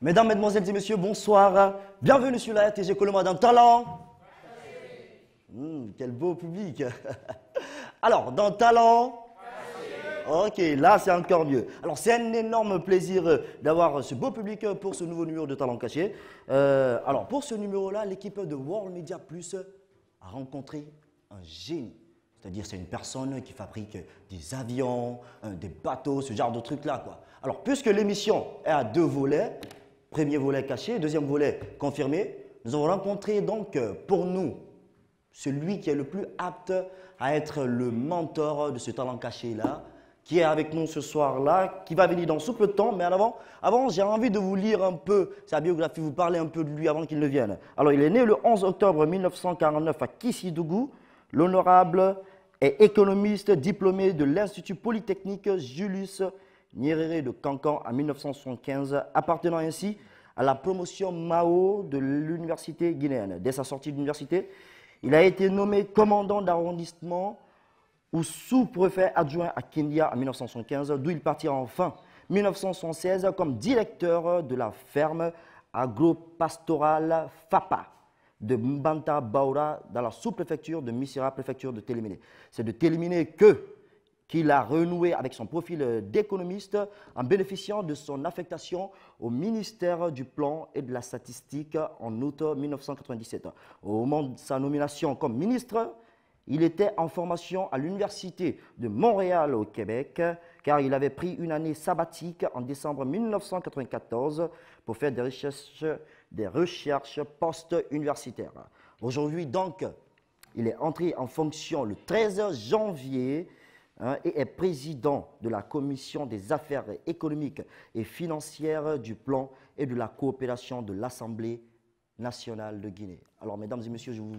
Mesdames, Mesdemoiselles et Messieurs, bonsoir. Bienvenue sur la RTG Coloma dans Talent. Quel beau public. Alors, dans Talent. Ok, là c'est encore mieux. Alors c'est un énorme plaisir d'avoir ce beau public pour ce nouveau numéro de Talent Caché. Alors pour ce numéro-là, l'équipe de World Media Plus a rencontré un génie. C'est-à-dire c'est une personne qui fabrique des avions, des bateaux, ce genre de trucs-là, quoi. Alors puisque l'émission est à deux volets, premier volet caché, deuxième volet confirmé, nous avons rencontré donc pour nous celui qui est le plus apte à être le mentor de ce talent caché-là, qui est avec nous ce soir-là, qui va venir dans sous peu de temps. Mais avant j'ai envie de vous lire un peu sa biographie, vous parler un peu de lui avant qu'il ne vienne. Alors, il est né le 11 octobre 1949 à Kissidougou. L'honorable est économiste diplômé de l'Institut Polytechnique Julius Nyerere de Cancan en 1975, appartenant ainsi à la promotion Mao de l'université guinéenne. Dès sa sortie de l'université, il a été nommé commandant d'arrondissement ou sous-préfet adjoint à Kindia en 1975, d'où il partira en fin 1976 comme directeur de la ferme agro-pastorale FAPA de Mbanta Baura dans la sous-préfecture de Missira, préfecture de Téléminé. C'est de Téléminé qu'il a renoué avec son profil d'économiste en bénéficiant de son affectation au ministère du Plan et de la Statistique en août 1997. Au moment de sa nomination comme ministre, il était en formation à l'Université de Montréal au Québec, car il avait pris une année sabbatique en décembre 1994 pour faire des recherches post-universitaires. Aujourd'hui, donc, il est entré en fonction le 13 janvier et est président de la Commission des affaires économiques et financières du Plan et de la coopération de l'Assemblée nationale de Guinée. Alors, mesdames et messieurs, je vous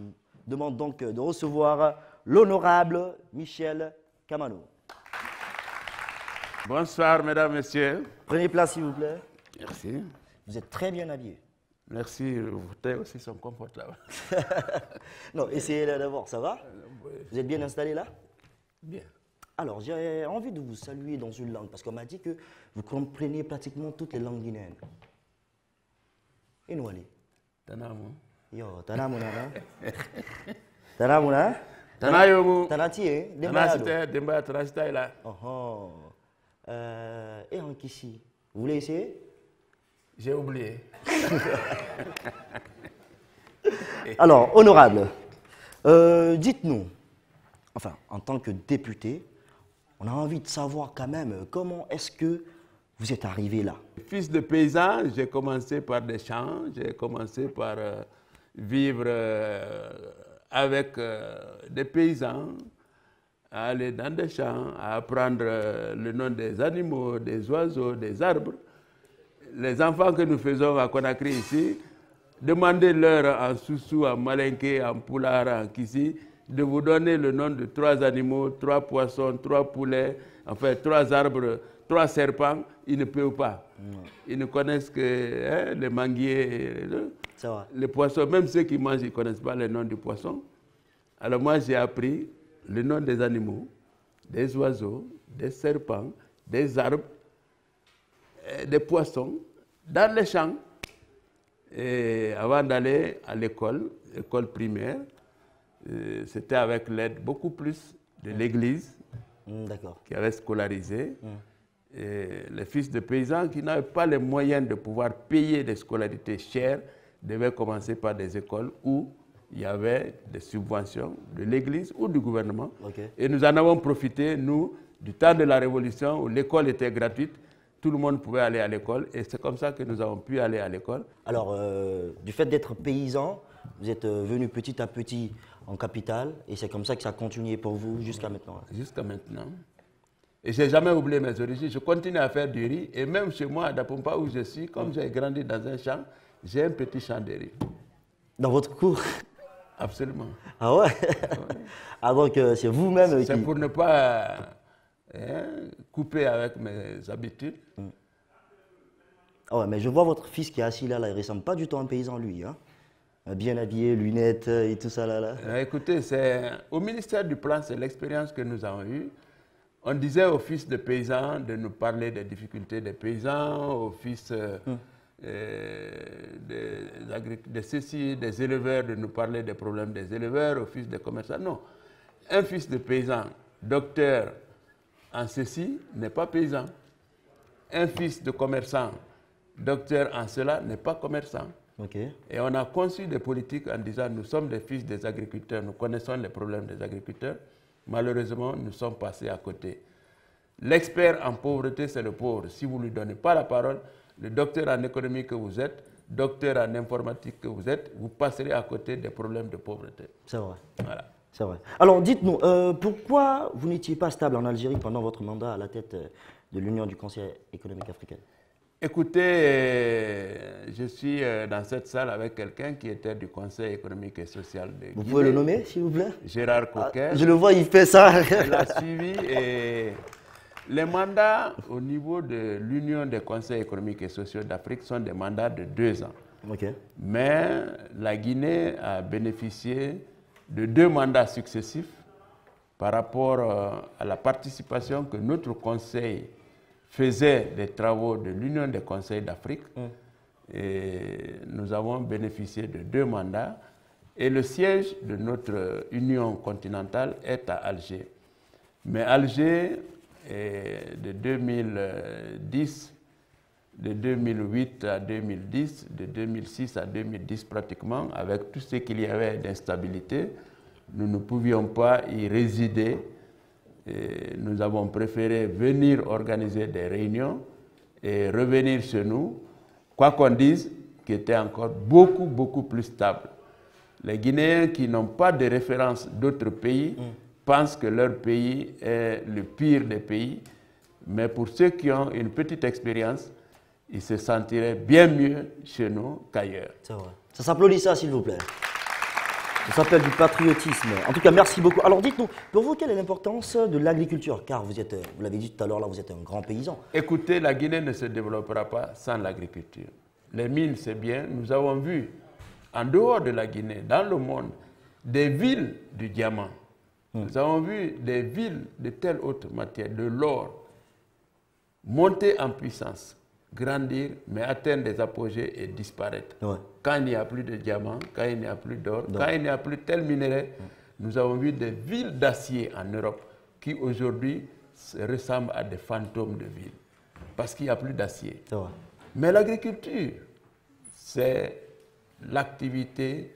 demande donc de recevoir l'honorable Michel Kamano. Bonsoir, mesdames, messieurs. Prenez place, s'il vous plaît. Merci. Vous êtes très bien habillé. Merci, vos fauteuils aussi sont confortables. Non, essayez d'abord, ça va? Vous êtes bien installé là? Bien. Alors, j'ai envie de vous saluer dans une langue, parce qu'on m'a dit que vous comprenez pratiquement toutes les langues guinéennes. Et nous, allez? Tanamu. Yo, Tanamuna, Tanamuna? Tanayomu. Tanati, Tanasite, Demba, Tanasita est là. Oh, et en Kissi, vous voulez essayer? J'ai oublié. Alors, honorable, dites-nous, enfin, en tant que député, on a envie de savoir quand même comment est-ce que vous êtes arrivé là. Fils de paysan, j'ai commencé par des champs, j'ai commencé par vivre avec des paysans, à aller dans des champs, à apprendre le nom des animaux, des oiseaux, des arbres. Les enfants que nous faisons à Conakry ici, demandez-leur en Soussou, en Malinké, en Poular, en Kissi, de vous donner le nom de 3 animaux, 3 poissons, 3 poulets, enfin 3 arbres, 3 serpents, ils ne peuvent pas. Ils ne connaissent que les manguiers, les poissons. Même ceux qui mangent, ils ne connaissent pas le nom du poisson. Alors moi, j'ai appris le nom des animaux, des oiseaux, des serpents, des arbres, des poissons, dans les champs. Et avant d'aller à l'école primaire, c'était avec l'aide beaucoup plus de l'Église qui avait scolarisé. Et les fils de paysans qui n'avaient pas les moyens de pouvoir payer des scolarités chères devaient commencer par des écoles où il y avait des subventions de l'Église ou du gouvernement. Et nous en avons profité, nous, du temps de la Révolution où l'école était gratuite. Tout le monde pouvait aller à l'école et c'est comme ça que nous avons pu aller à l'école. Alors, du fait d'être paysan, vous êtes venu petit à petit en capitale et c'est comme ça que ça a continué pour vous jusqu'à maintenant. Jusqu'à maintenant. Et je n'ai jamais oublié mes origines. Je continue à faire du riz et même chez moi, à Dapompa où je suis, comme j'ai grandi dans un champ, j'ai un petit champ de riz. Dans votre cour? Absolument. Ah ouais? Ah donc c'est vous-même qui... C'est pour ne pas couper avec mes habitudes. Ah ouais, mais je vois votre fils qui est assis là, il ne ressemble pas du tout à un paysan lui. Hein? Bien habillé, lunettes et tout ça là. Écoutez, au ministère du Plan, c'est l'expérience que nous avons eue. On disait aux fils de paysans de nous parler des difficultés des paysans, aux fils des éleveurs, de nous parler des problèmes des éleveurs, au fils des commerçants. Non. Un fils de paysan, docteur en ceci, n'est pas paysan. Un fils de commerçant, docteur en cela, n'est pas commerçant. Okay. Et on a conçu des politiques en disant nous sommes des fils des agriculteurs, nous connaissons les problèmes des agriculteurs. Malheureusement, nous sommes passés à côté. L'expert en pauvreté, c'est le pauvre. Si vous ne lui donnez pas la parole, le docteur en économie que vous êtes, docteur en informatique que vous êtes, vous passerez à côté des problèmes de pauvreté. C'est vrai. Voilà. C'est vrai. Alors dites-nous, pourquoi vous n'étiez pas stable en Algérie pendant votre mandat à la tête de l'Union du Conseil économique africain? Écoutez, je suis dans cette salle avec quelqu'un qui était du Conseil économique et social de Guinée. Vous pouvez le nommer, s'il vous plaît? Gérard Coquet. Je le vois, il fait ça. Il a suivi et les mandats au niveau de l'Union des conseils économiques et sociaux d'Afrique sont des mandats de 2 ans. Okay. Mais la Guinée a bénéficié de 2 mandats successifs par rapport à la participation que notre conseil faisait des travaux de l'Union des conseils d'Afrique. Et nous avons bénéficié de 2 mandats. Et le siège de notre Union continentale est à Alger. Mais Alger, de 2010, de 2008 à 2010, de 2006 à 2010 pratiquement, avec tout ce qu'il y avait d'instabilité, nous ne pouvions pas y résider. Et nous avons préféré venir organiser des réunions et revenir chez nous, quoi qu'on dise, qui était encore beaucoup plus stable. Les Guinéens qui n'ont pas de référence d'autres pays pensent que leur pays est le pire des pays, mais pour ceux qui ont une petite expérience, ils se sentiraient bien mieux chez nous qu'ailleurs. C'est vrai. Ça s'applaudit ça, s'il vous plaît. Ça s'appelle du patriotisme. En tout cas, merci beaucoup. Alors dites-nous, pour vous, quelle est l'importance de l'agriculture? Car vous êtes, vous l'avez dit tout à l'heure, là, vous êtes un grand paysan. Écoutez, la Guinée ne se développera pas sans l'agriculture. Les mines, c'est bien. Nous avons vu, en dehors de la Guinée, dans le monde, des villes du diamant. Nous avons vu des villes de telle autre matière, de l'or, monter en puissance, grandir, mais atteindre des apogées et disparaître. Ouais. Quand il n'y a plus de diamants, quand il n'y a plus d'or, quand il n'y a plus tel minerai, nous avons vu des villes d'acier en Europe qui aujourd'hui ressemblent à des fantômes de villes, parce qu'il n'y a plus d'acier. Mais l'agriculture, c'est l'activité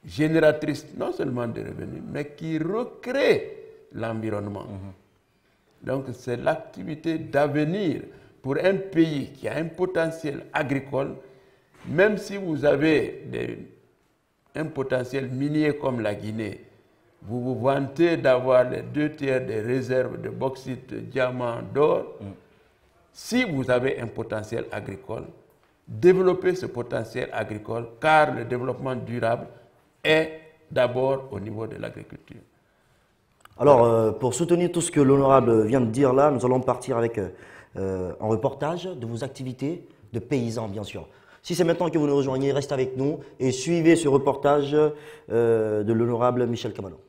génératrice non seulement de revenus, mais qui recrée l'environnement. Donc c'est l'activité d'avenir pour un pays qui a un potentiel agricole. Même si vous avez un potentiel minier comme la Guinée, vous vous vantez d'avoir les 2/3 des réserves de bauxite, de diamants, d'or. Si vous avez un potentiel agricole, développez ce potentiel agricole, car le développement durable est d'abord au niveau de l'agriculture. Alors, pour soutenir tout ce que l'honorable vient de dire là, nous allons partir avec un reportage de vos activités de paysans, bien sûr. Si c'est maintenant que vous nous rejoignez, restez avec nous et suivez ce reportage de l'honorable Michel Camano.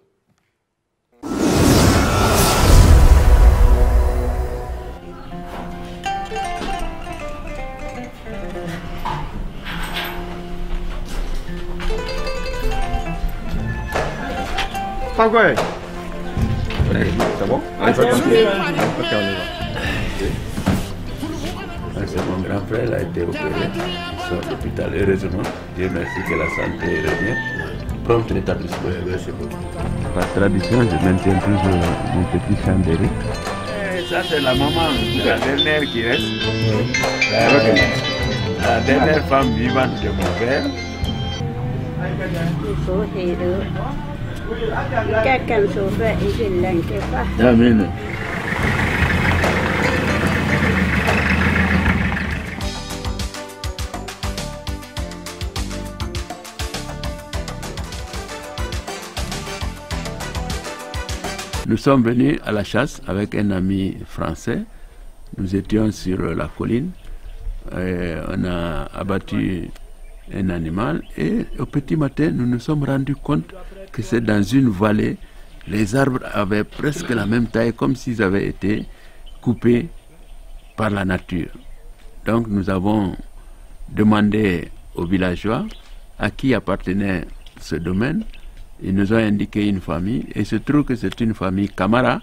Pas quoi? C'est bon? Ok, on y va. C'est mon grand frère, il a été opéré à l'hôpital. Heureusement, Dieu merci que la santé revient. Prompt rétablissement. Merci beaucoup. Par tradition, je maintiens toujours mon petit chant d'Éric. Ça, c'est la maman, la dernière qui reste. La dernière femme vivante de mon père. Amen. Nous sommes venus à la chasse avec un ami français. Nous étions sur la colline. On a abattu un animal et au petit matin, nous nous sommes rendus compte que c'est dans une vallée. Les arbres avaient presque la même taille, comme s'ils avaient été coupés par la nature. Donc nous avons demandé aux villageois à qui appartenait ce domaine. Ils nous ont indiqué une famille, et il se trouve que c'est une famille Camara.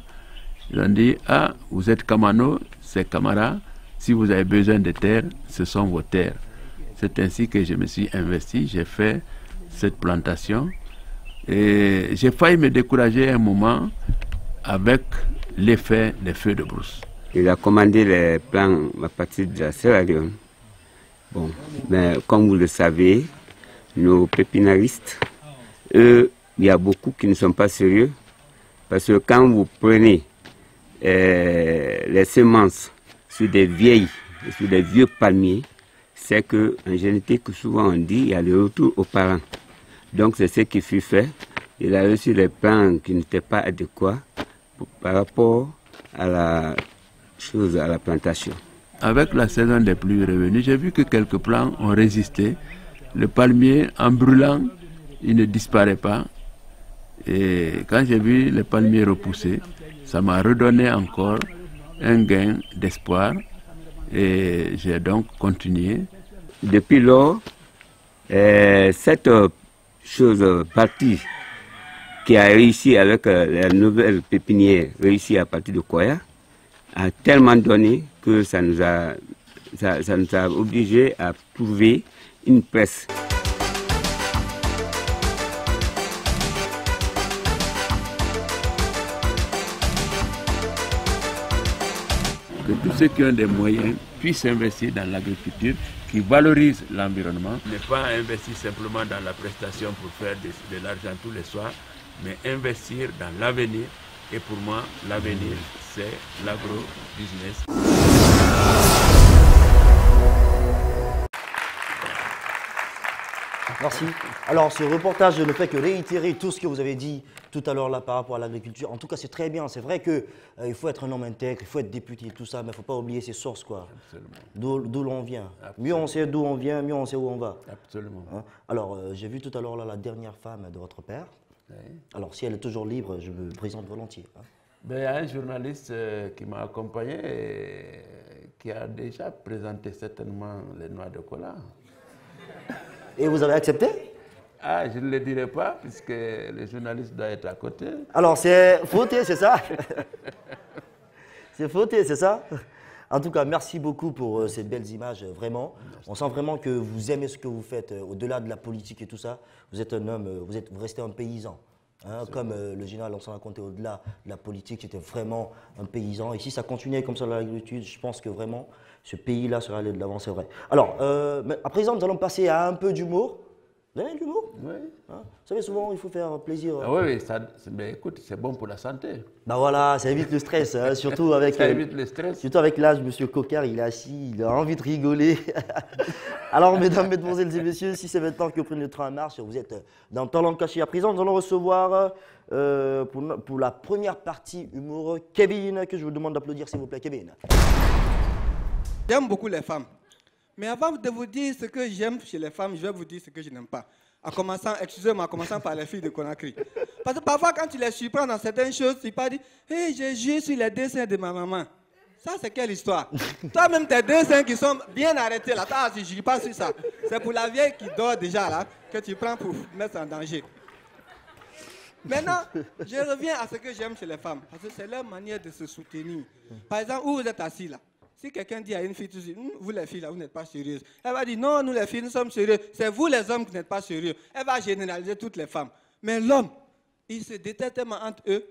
Ils ont dit, ah, vous êtes Kamano, c'est Camara, si vous avez besoin de terres, ce sont vos terres. C'est ainsi que je me suis investi, j'ai fait cette plantation, et j'ai failli me décourager un moment avec l'effet des feux de brousse. Il a commandé les plans à partir de la Sierra Leone. Bon, mais comme vous le savez, nos pépinaristes, eux, il y a beaucoup qui ne sont pas sérieux, parce que quand vous prenez les semences sur des vieux palmiers, c'est qu'en génétique, souvent on dit, il y a le retour aux parents. Donc c'est ce qui fut fait. Il a reçu les plans qui n'étaient pas adéquats par rapport à la plantation. Avec la saison des pluies revenues, j'ai vu que quelques plants ont résisté. Le palmier, en brûlant, il ne disparaît pas. Et quand j'ai vu le palmier repousser, ça m'a redonné encore un gain d'espoir. Et j'ai donc continué. Depuis lors, cette partie qui a réussi avec la nouvelle pépinière, réussi à partir de Koya, a tellement donné que ça nous a obligés à trouver une presse. Que tous ceux qui ont des moyens puissent investir dans l'agriculture qui valorise l'environnement. Ne pas investir simplement dans la prestation pour faire de l'argent tous les soirs, mais investir dans l'avenir. Et pour moi, l'avenir, c'est l'agro-business. Merci. Alors, ce reportage ne fait que réitérer tout ce que vous avez dit tout à l'heure là par rapport à l'agriculture. En tout cas, c'est très bien. C'est vrai qu'il faut être un homme intègre, il faut être député, tout ça, mais il ne faut pas oublier ses sources, quoi. D'où l'on vient. Absolument. Mieux on sait d'où on vient, mieux on sait où on va. Absolument. Hein? Alors, j'ai vu tout à l'heure là la dernière femme de votre père. Oui. Alors, si elle est toujours libre, je me présente volontiers. Hein. Ben, il y a un journaliste qui m'a accompagné et qui a déjà présenté certainement les noix de cola. Et vous avez accepté? Ah, je ne le dirai pas, puisque le journaliste doit être à côté. Alors, c'est fauté, c'est ça? C'est fauté, c'est ça? En tout cas, merci beaucoup pour ces belles images, vraiment. On sent vraiment que vous aimez ce que vous faites, au-delà de la politique et tout ça. Vous êtes un homme, vous restez un paysan. Hein, comme le général, on s'en racontait au-delà de la politique, c'était vraiment un paysan. Et si ça continuait comme ça dans l'agriculture, je pense que vraiment, ce pays-là serait allé de l'avant, c'est vrai. Alors, à présent, nous allons passer à un peu d'humour. Vous avez de l'humour? Oui. Hein? Vous savez, souvent, il faut faire plaisir. Ah oui, mais écoute, c'est bon pour la santé. Ben voilà, ça évite le stress, hein, surtout avec... Ça évite le stress. Surtout avec l'âge, M. Cocard, il est assis, il a envie de rigoler. Alors, mesdames, mesdemoiselles et messieurs, si c'est maintenant que vous prenez le train en marche, vous êtes dans Talent Caché. À présent, nous allons recevoir, pour la première partie humour, Kevin, que je vous demande d'applaudir, s'il vous plaît, Kevin. J'aime beaucoup les femmes. Mais avant de vous dire ce que j'aime chez les femmes, je vais vous dire ce que je n'aime pas. Excusez-moi, en commençant par les filles de Conakry. Parce que parfois, quand tu les surprends dans certaines choses, tu peux dire « Hey, j'ai joué sur les dessins de ma maman ». Ça, c'est quelle histoire? Toi-même, tes dessins qui sont bien arrêtés là, je ne joue pas sur ça. C'est pour la vieille qui dort déjà là, que tu prends pour mettre en danger. Maintenant, je reviens à ce que j'aime chez les femmes. Parce que c'est leur manière de se soutenir. Par exemple, où vous êtes assis là? Si quelqu'un dit à une fille, vous les filles là, vous n'êtes pas sérieuses. Elle va dire, non, nous les filles, nous sommes sérieux. C'est vous les hommes qui n'êtes pas sérieux. Elle va généraliser toutes les femmes. Mais l'homme, il se déteste tellement entre eux.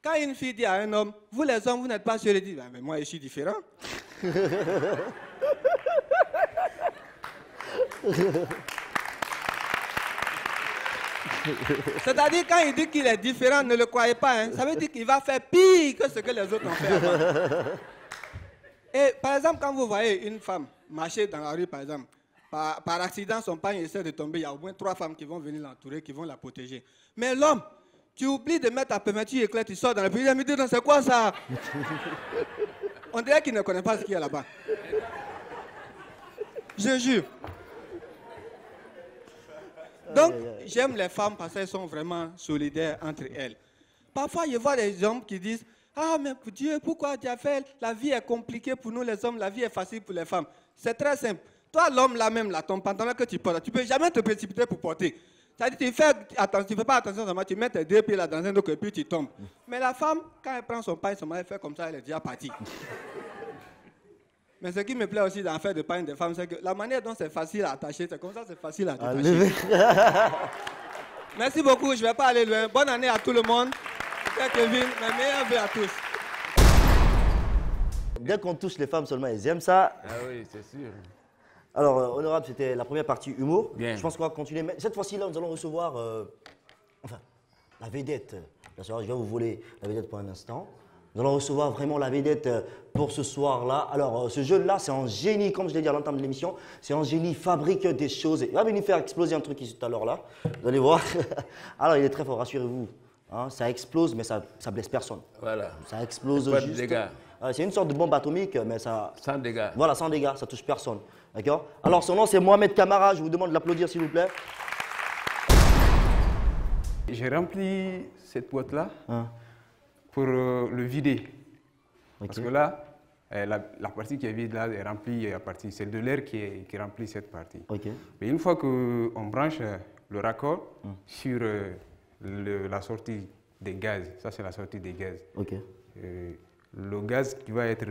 Quand une fille dit à un homme, vous les hommes, vous n'êtes pas sérieux, il dit, mais moi je suis différent. C'est-à-dire, quand il dit qu'il est différent, ne le croyez pas. Hein. Ça veut dire qu'il va faire pire que ce que les autres ont fait avant. Et par exemple, quand vous voyez une femme marcher dans la rue, par exemple, par accident, son pagne essaie de tomber, il y a au moins 3 femmes qui vont venir l'entourer, qui vont la protéger. Mais l'homme, tu oublies de mettre ta permetture éclair, tu sors dans la prison, il me dit, c'est quoi ça? On dirait qu'il ne connaît pas ce qu'il y a là-bas. Je jure. Donc, j'aime les femmes parce qu'elles sont vraiment solidaires entre elles. Parfois, je vois des hommes qui disent, ah, mais Dieu, pourquoi tu as fait? La vie est compliquée pour nous les hommes, la vie est facile pour les femmes. C'est très simple. Toi, l'homme là même, là, ton pantalon que tu portes, tu ne peux jamais te précipiter pour porter. C'est-à-dire tu fais pas attention seulement, tu mets tes 2 pieds là dans un autre et puis tu tombes. Mais la femme, quand elle prend son pain, elle fait comme ça, elle est déjà partie. Mais ce qui me plaît aussi dans l'affaire de pain des femmes, c'est que la manière dont c'est facile à attacher, c'est comme ça, c'est facile à détacher. Merci beaucoup, je ne vais pas aller loin. Bonne année à tout le monde. C'est Kevin, mes meilleurs vœux à tous. Dès qu'on touche les femmes seulement, elles aiment ça. Ah oui, c'est sûr. Alors, honorable, c'était la première partie humour. Bien. Je pense qu'on va continuer. Mais cette fois-ci, là, nous allons recevoir, la vedette. La soirée, je vais vous voler la vedette pour un instant. Nous allons recevoir vraiment la vedette pour ce soir-là. Alors, ce jeune-là, c'est un génie, comme je l'ai dit à l'entame de l'émission. C'est un génie, fabrique des choses. Il va venir faire exploser un truc ici tout à l'heure, là. Vous allez voir. Alors, il est très fort, rassurez-vous. Hein, ça explose, mais ça blesse personne. Voilà. Ça explose Pas de juste. dégâts. C'est une sorte de bombe atomique, mais ça... Sans dégâts. Voilà, sans dégâts, ça touche personne. D'accord? Alors, son nom, c'est Mohamed Camara. Je vous demande de l'applaudir, s'il vous plaît. J'ai rempli cette boîte-là Hein? pour le vider. Ok. Parce que là, la partie qui est vide là est remplie à partie. C'est de l'air qui remplit cette partie. Ok. Mais une fois qu'on branche le raccord sur la sortie des gaz, ça c'est la sortie des gaz. Ok. Le gaz qui va être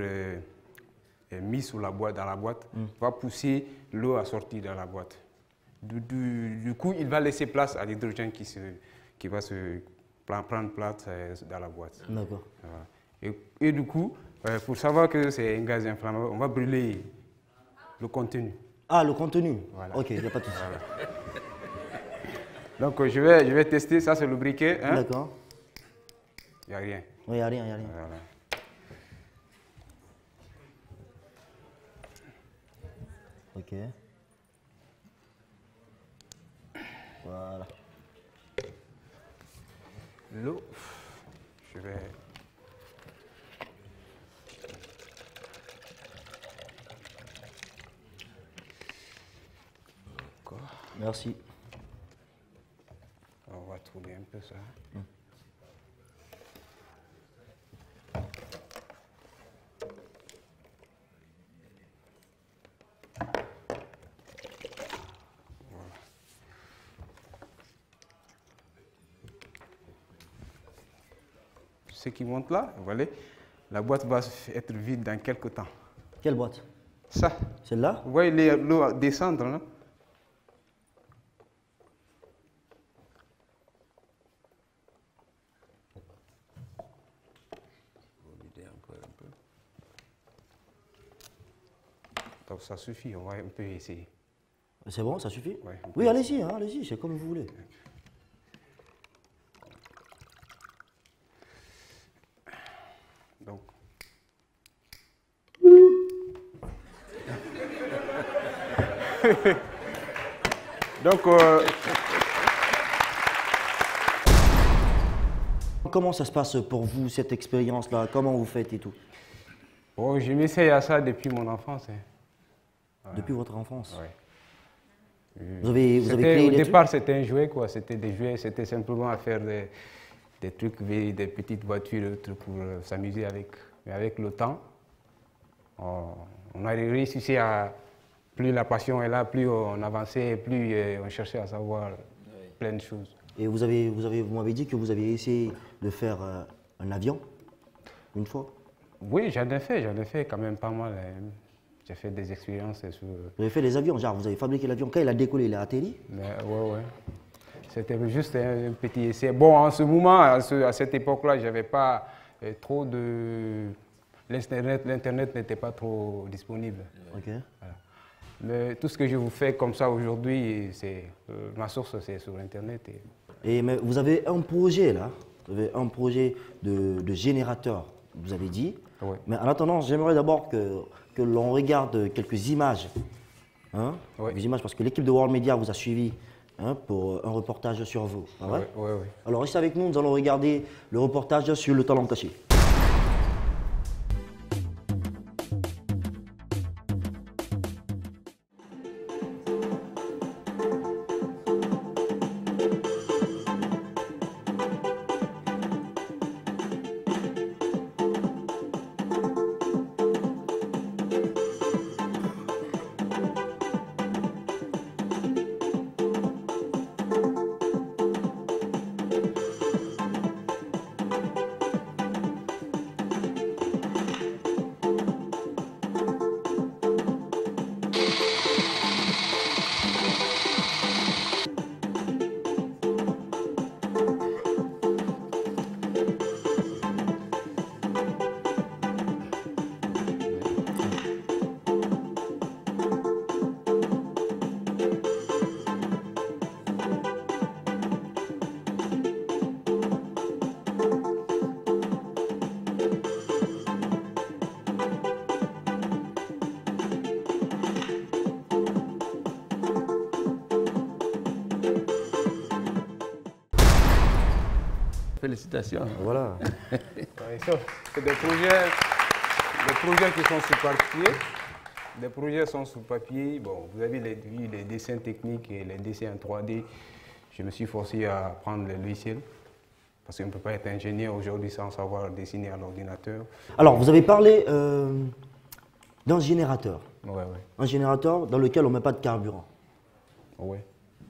mis sous la boîte, dans la boîte va pousser l'eau à sortir dans la boîte. Du coup, il va laisser place à l'hydrogène qui va se prendre place dans la boîte. D'accord. Voilà. Et du coup, pour savoir que c'est un gaz inflammable, on va brûler le contenu. Ah, le contenu. Voilà. Ok, il n'y a pas de souci. Voilà. Donc je vais tester, ça c'est le briquet. Hein? D'accord. Il n'y a rien. Oui, il n'y a rien, il n'y a rien. Voilà. Ok. Voilà. L'eau, je vais... Encore. Merci. On va trouver un peu ça. Ce qui monte là, vous voyez, la boîte va être vide dans quelques temps. Quelle boîte? Ça, Celle-là? vous voyez l'eau descendre là? Donc ça suffit, on va un peu essayer. C'est bon, ça suffit? Ouais, on peut Oui, allez-y, hein, allez-y, c'est comme vous voulez. Donc. Donc, Comment ça se passe pour vous, cette expérience-là? Comment vous faites et tout? bon, je m'essaye à ça depuis mon enfance. Hein. Depuis votre enfance? Ouais. Vous avez C'était- créé au des départ, c'était un jouet, quoi. C'était des jouets, c'était simplement à faire des trucs, des petites voitures, des trucs pour s'amuser avec. Mais avec le temps, on a réussi à... Plus la passion est là, plus on avançait, plus on cherchait à savoir plein de choses. Et vous m'avez dit que vous avez essayé de faire un avion, une fois. Oui, j'en ai fait quand même pas mal. Hein. J'ai fait des expériences sur... Vous avez fait des avions, genre vous avez fabriqué l'avion. Quand il a décollé, il a atterri. Mais ouais. C'était juste un petit essai. Bon, en ce moment, à cette époque-là, j'avais pas trop de... L'Internet n'était pas trop disponible. Ok. Voilà. Mais tout ce que je vous fais comme ça aujourd'hui, ma source, c'est sur Internet. Mais vous avez un projet là, vous avez un projet de générateur, vous avez dit. Oui. Mais en attendant, j'aimerais d'abord que l'on regarde quelques images. Hein, Oui. Quelques images, parce que l'équipe de World Media vous a suivi pour un reportage sur vous. Ah ouais? Oui. Alors restez avec nous, nous allons regarder le reportage sur le talent caché. Félicitations. Voilà. C'est des projets qui sont sous papier. Les projets sont sous papier. Bon, vous avez vu les dessins techniques et les dessins en 3D. Je me suis forcé à prendre les logiciels. Parce qu'on ne peut pas être ingénieur aujourd'hui sans savoir dessiner à l'ordinateur. Alors, vous avez parlé d'un générateur. Ouais. Un générateur dans lequel on ne met pas de carburant. Ouais.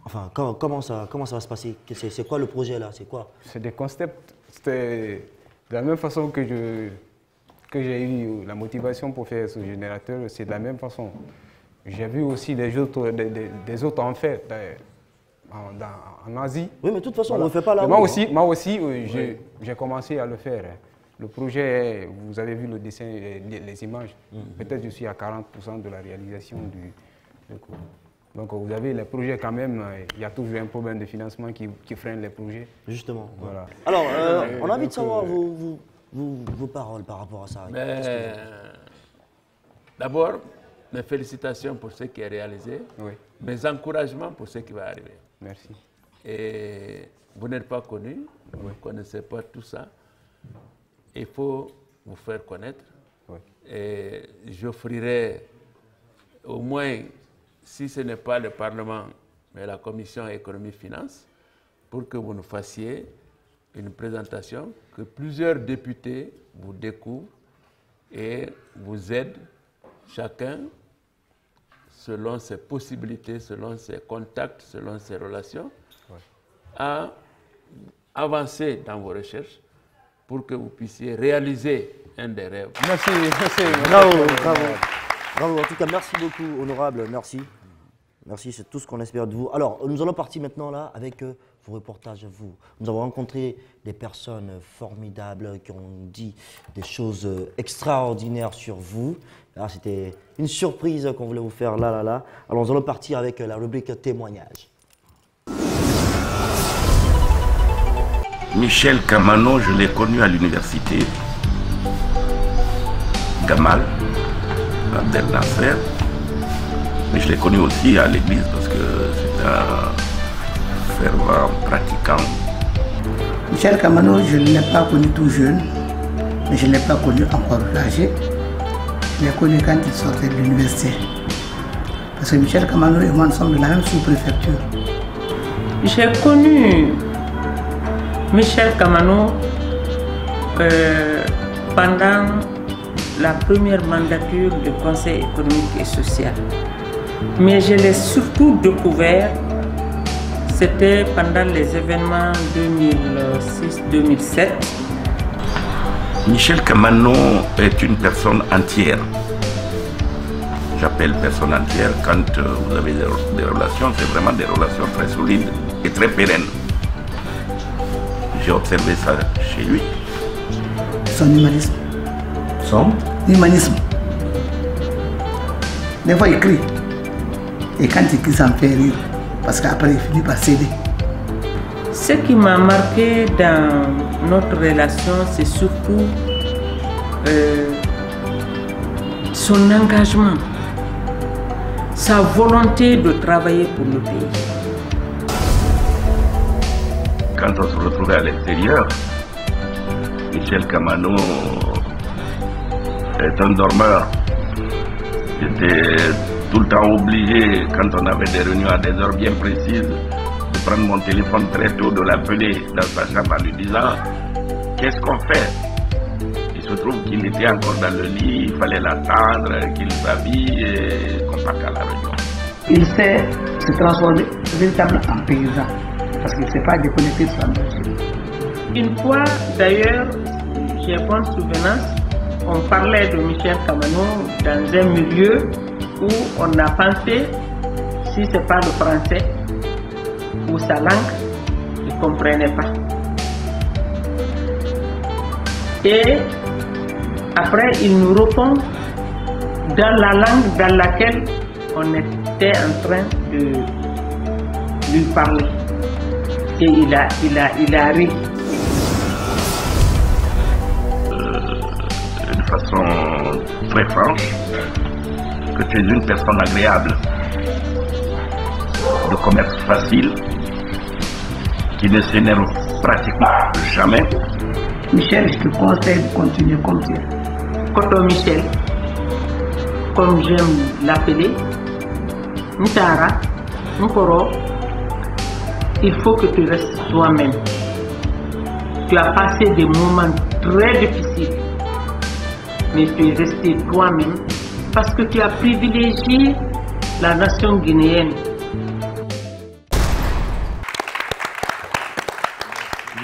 Enfin, comment ça va se passer? C'est quoi le projet là? C'est quoi? C'est des concepts. C'était de la même façon que j'ai eu la motivation pour faire ce générateur, c'est de la même façon. J'ai vu aussi des autres en faire en Asie. Oui, mais de toute façon, Voilà. on ne le fait pas là. Moi aussi, j'ai commencé à le faire. Le projet, vous avez vu le dessin, les images. Peut-être je suis à 40% de la réalisation du cours. Donc vous avez les projets quand même, il y a toujours un problème de financement qui freine les projets. Justement. Voilà. Alors, on a envie de savoir vos paroles par rapport à ça. D'abord, mes félicitations pour ce qui est réalisé, Oui, mes encouragements pour ce qui va arriver. merci. Et vous n'êtes pas connu, vous ne connaissez pas tout ça. Il faut vous faire connaître. Oui. Et j'offrirai au moins, si ce n'est pas le Parlement, mais la Commission économie-finance, pour que vous nous fassiez une présentation, que plusieurs députés vous découvrent et vous aident, chacun, selon ses possibilités, selon ses contacts, selon ses relations, à avancer dans vos recherches pour que vous puissiez réaliser un des rêves. Merci. Bravo. En tout cas, merci beaucoup, honorable. Merci. Merci, c'est tout ce qu'on espère de vous. Alors, nous allons partir maintenant là avec vos reportages à vous. Nous avons rencontré des personnes formidables qui ont dit des choses extraordinaires sur vous. C'était une surprise qu'on voulait vous faire là. Alors, nous allons partir avec la rubrique témoignage. Michel Camano, je l'ai connu à l'université. Gamal, Abdel Nasser. Mais je l'ai connu aussi à l'église parce que c'est un fervent pratiquant. Michel Camano, je ne l'ai pas connu tout jeune, mais je ne l'ai pas connu encore âgé. Je l'ai connu quand il sortait de l'université. Parce que Michel Camano et moi, nous sommes de la même sous-préfecture. J'ai connu Michel Camano pendant la première mandature du Conseil économique et social. Mais je l'ai surtout découvert, c'était pendant les événements 2006-2007. Michel Camano est une personne entière. J'appelle personne entière quand vous avez des relations, c'est vraiment des relations très solides et très pérennes. J'ai observé ça chez lui. Son humanisme. Son Humanisme. Des fois, il crie. Et quand il crie, ça me fait rire. Parce qu'après, il finit par céder. Ce qui m'a marqué dans notre relation, c'est surtout son engagement, sa volonté de travailler pour le pays. Quand on se retrouvait à l'extérieur, Michel Camano est un dormeur. J'étais tout le temps obligé, quand on avait des réunions à des heures bien précises, de prendre mon téléphone très tôt, de l'appeler dans sa chambre en lui disant « Qu'est-ce qu'on fait ?» Il se trouve qu'il était encore dans le lit, il fallait l'attendre, qu'il s'habille et qu'on parte à la réunion. Il sait se transformer véritablement en paysan. Parce qu'il ne s'est pas déconnecté de sa musique. Une fois, d'ailleurs, j'ai bonne souvenance, on parlait de Michel Camano dans un milieu où on a pensé, si ce n'est pas le français ou sa langue, il ne comprenait pas. Et après, il nous répond dans la langue dans laquelle on était en train de lui parler. Et il a ri. De façon très franche, que tu es une personne agréable, de commerce facile, qui ne s'énerve pratiquement jamais. Michel, je te conseille de continuer comme tu es. Koto Michel, comme j'aime l'appeler, Ntara, Nkoro, il faut que tu restes toi-même. Tu as passé des moments très difficiles, mais tu es resté toi-même parce que tu as privilégié la nation guinéenne.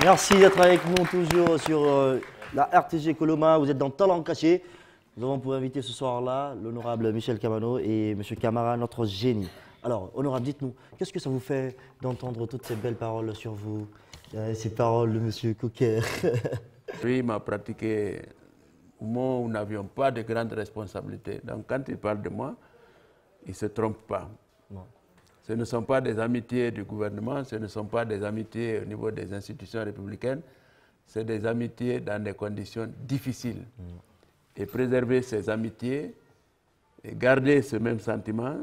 Merci d'être avec nous toujours sur la RTG Coloma. Vous êtes dans Talent Caché. Nous avons pour inviter ce soir-là l'honorable Michel Kamano et M. Camara, notre génie. Alors, honorable, dites-nous, qu'est-ce que ça vous fait d'entendre toutes ces belles paroles sur vous, ces paroles de M. Coquer? Oui, il m'a pratiqué au moment où nous n'avions pas de grandes responsabilités. Donc quand il parle de moi, il ne se trompe pas. Non. Ce ne sont pas des amitiés du gouvernement, ce ne sont pas des amitiés au niveau des institutions républicaines, c'est des amitiés dans des conditions difficiles. Et préserver ces amitiés et garder ce même sentiment,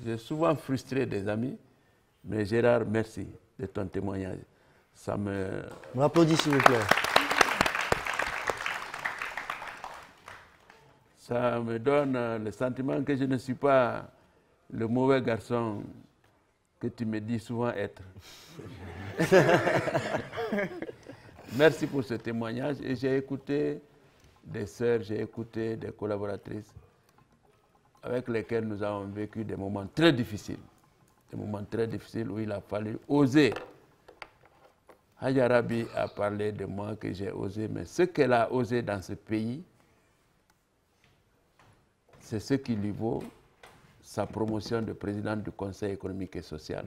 j'ai souvent frustré des amis, mais Gérard, merci de ton témoignage. Ça me... On applaudit s'il vous plaît. Ça me donne le sentiment que je ne suis pas le mauvais garçon que tu me dis souvent être. Merci pour ce témoignage et j'ai écouté des sœurs, j'ai écouté des collaboratrices avec lesquelles nous avons vécu des moments très difficiles. Des moments très difficiles où il a fallu oser. Hadjarabi a parlé de moi que j'ai osé, mais ce qu'elle a osé dans ce pays, c'est ce qui lui vaut sa promotion de présidente du Conseil économique et social.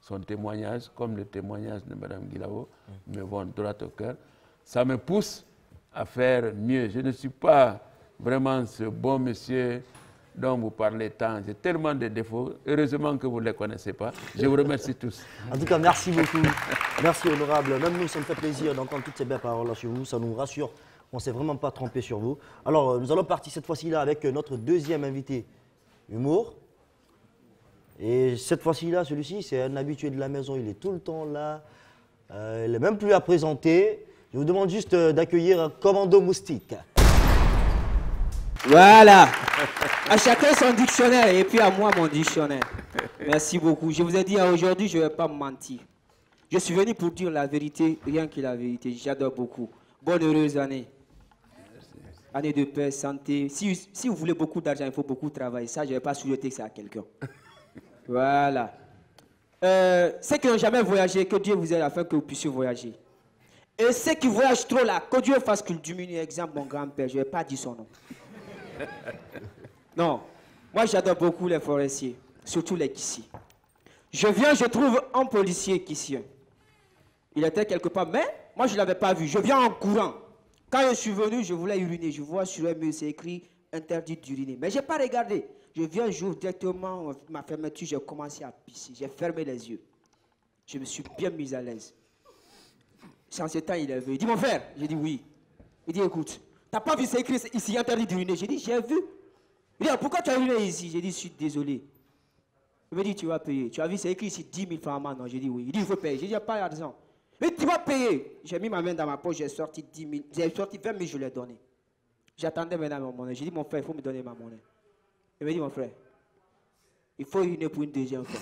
Son témoignage, comme le témoignage de Mme Guilao, me vont droit au cœur. Ça me pousse à faire mieux. Je ne suis pas vraiment ce bon monsieur dont vous parlez tant. J'ai tellement de défauts. Heureusement que vous ne les connaissez pas. Je vous remercie tous. En tout cas, merci beaucoup. Merci, honorable. Même nous, ça me fait plaisir d'entendre toutes ces belles paroles sur vous. Ça nous rassure. On ne s'est vraiment pas trompé sur vous. Alors, nous allons partir cette fois-ci là avec notre deuxième invité, humour. Et cette fois-ci là, celui-ci, c'est un habitué de la maison. Il est tout le temps là. Il n'est même plus à présenter. Je vous demande juste d'accueillir Commando Moustique. Voilà. À chacun son dictionnaire et puis à moi mon dictionnaire. Merci beaucoup. Je vous ai dit aujourd'hui, je ne vais pas me mentir. Je suis venu pour dire la vérité, rien que la vérité. J'adore beaucoup. Bonne heureuse année. Année de paix, santé. Si vous voulez beaucoup d'argent, il faut beaucoup travailler. Ça, je ne vais pas souhaiter ça à quelqu'un. Voilà. Ceux qui n'ont jamais voyagé, que Dieu vous aide afin que vous puissiez voyager. Et ceux qui voyagent trop là, que Dieu fasse qu'il diminue. Exemple, mon grand-père, je ne vais pas dire son nom. Non. Moi, j'adore beaucoup les forestiers, surtout les Kissi. Je viens, je trouve un policier Kissien. Il était quelque part, mais moi, je ne l'avais pas vu. Je viens en courant. Quand je suis venu, je voulais uriner. Je vois sur un mur, c'est écrit interdit d'uriner. Mais je n'ai pas regardé. Je viens, j'ouvre directement ma fermeture, j'ai commencé à pisser. J'ai fermé les yeux. Je me suis bien mis à l'aise. En ce temps, il est venu. Il dit, mon frère. J'ai dit, oui. Il dit, écoute, tu n'as pas vu, c'est écrit ici, interdit d'uriner. J'ai dit, j'ai vu. Il dit, pourquoi tu as uriné ici? J'ai dit, je suis désolé. Il me dit, tu vas payer. Tu as vu, c'est écrit ici 10 000 francs amende. J'ai dit, oui. Il dit, il faut payer. J'ai dit, il n'y a pas d'argent. Mais tu vas payer. J'ai mis ma main dans ma poche, j'ai sorti 10 000. J'ai sorti 20 000, je l'ai donné. J'attendais maintenant ma monnaie. J'ai dit, mon frère, il faut me donner ma monnaie. Il me dit, mon frère, il faut uriner pour une deuxième fois.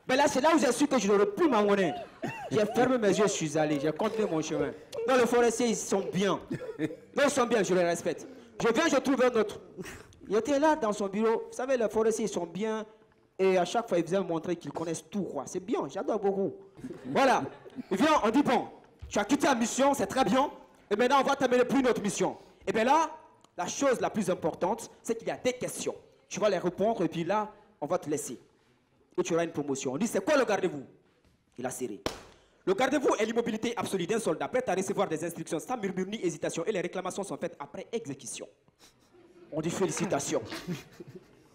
Mais là, c'est là où j'ai su que je n'aurais plus ma monnaie. J'ai fermé mes yeux, je suis allé, j'ai continué mon chemin. Non, les forestiers, ils sont bien. Non, ils sont bien, je les respecte. Je viens, je trouve un autre. Il était là dans son bureau. Vous savez, les forestiers, ils sont bien. Et à chaque fois, ils faisaient me montrer qu'ils connaissent tout, quoi. C'est bien, j'adore beaucoup. Voilà. Il vient, on dit, bon, tu as quitté la mission, c'est très bien. Et maintenant, on va t'amener pour une autre mission. Et bien là, la chose la plus importante, c'est qu'il y a des questions. Tu vas les répondre et puis là, on va te laisser. Et tu auras une promotion. On dit, c'est quoi le gardez-vous? Il a serré. Le gardez-vous est l'immobilité absolue d'un soldat prêt à recevoir des instructions sans murmure ni hésitation et les réclamations sont faites après exécution. On dit félicitations.